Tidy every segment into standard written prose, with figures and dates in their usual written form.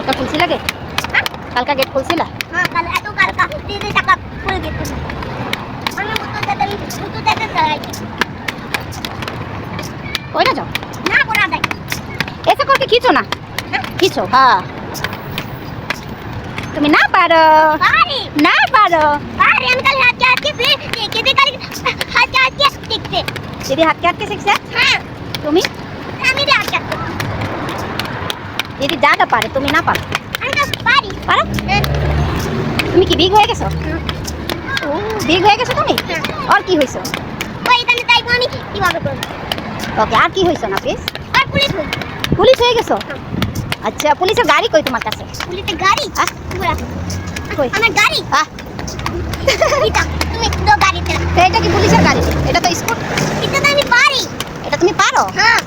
কালকা খুলছিলা গে? কালকা গেট খুলছিলা? হ্যাঁ কাল এত কালকা দিদি টাকা পুরো গেট খুলছি আমি মুতো যেতে চাই কই না যাও না কোনা দেখ ऐसा करके खींचो ना खींचो हाँ तुम्हें ना पारो পারি ना पारो পারি আমি কাল হাত হাতে ফিরে কেটে কাল হাত হাতে টিকতে दीदी हाथ के शिक्षा হ্যাঁ तुम्हें আমি রে হাত হাতে दीदी ज़्यादा पारे तुम्हें ना पारो আমি তো পারি पारो तुम्हें की बिग हो गेছো ও বিগ হয়ে গেছো তুমি আর কি হইছো ওই এখানে তাইবো আমি কিভাবে করব ওকে আর কি হইছো না প্লিজ আর পুলিশ হই পুলিশ হয়ে গেছো আচ্ছা পুলিশের গাড়ি কই তোমার কাছে পুলিশের গাড়ি হ্যাঁ পুরা কই আমার গাড়ি হ্যাঁ এটা তুমি তো গাড়িতে এটা কি পুলিশের গাড়ি এটা তো স্কুট এটা তো আমি পারি এটা তুমি পারো হ্যাঁ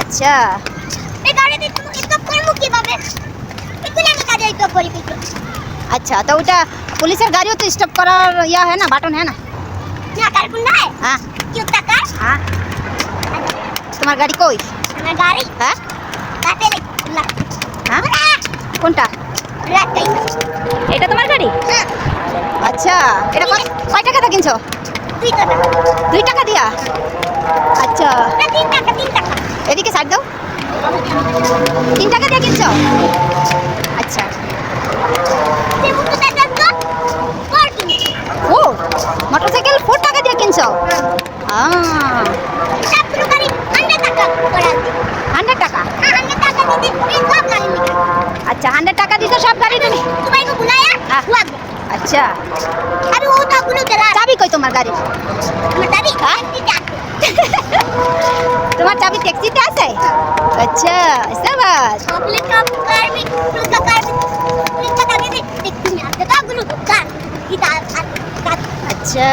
আচ্ছা এই গাড়িতে তুমি স্টপ করব কিভাবে এখানে আমি কাজে স্টপ করি পিছে अच्छा तो उटा पुलिस गाड़ी तो स्टॉप करार या है ना बटन है ना না কার কোন নাই हाँ কিউ টাকা हाँ तुम्हार गाड़ी कोई আমার গাড়ি हाँ কাতে না हाँ কোনটা রাখাই এটা তোমার গাড়ি হ্যাঁ আচ্ছা এটা কয় টাকা দিয়ে কিনছো তুই তো না 2 টাকা দিয়া আচ্ছা না 3 টাকা এদিকে সাইড দাও 3 টাকা দিয়ে কিনছো আচ্ছা তুমি তো টাকা দাও পার্কিং ও মোটরসাইকেল 4 টাকা দিয়ে কিনছো সব পুরো গাড়ি 100 টাকা করা 100 টাকা হ্যাঁ 100 টাকা দিতে এই সব গাড়ি নিয়ে अच्छा 100 টাকা দিছো সব গাড়ি তুমি तुम्हारे को बुलाया हाँ। हुआ अच्छा अभी वो तो गुलो चला चाबी কই তোমার গাড়ি बताबी हाँ? তোমার চাবি ট্যাক্সিতে আছে আচ্ছা ऐसा बात पुलिस का कार में पुलिस का कार में पुलिस का कार में देखती नहीं आता गुलो कार अच्छा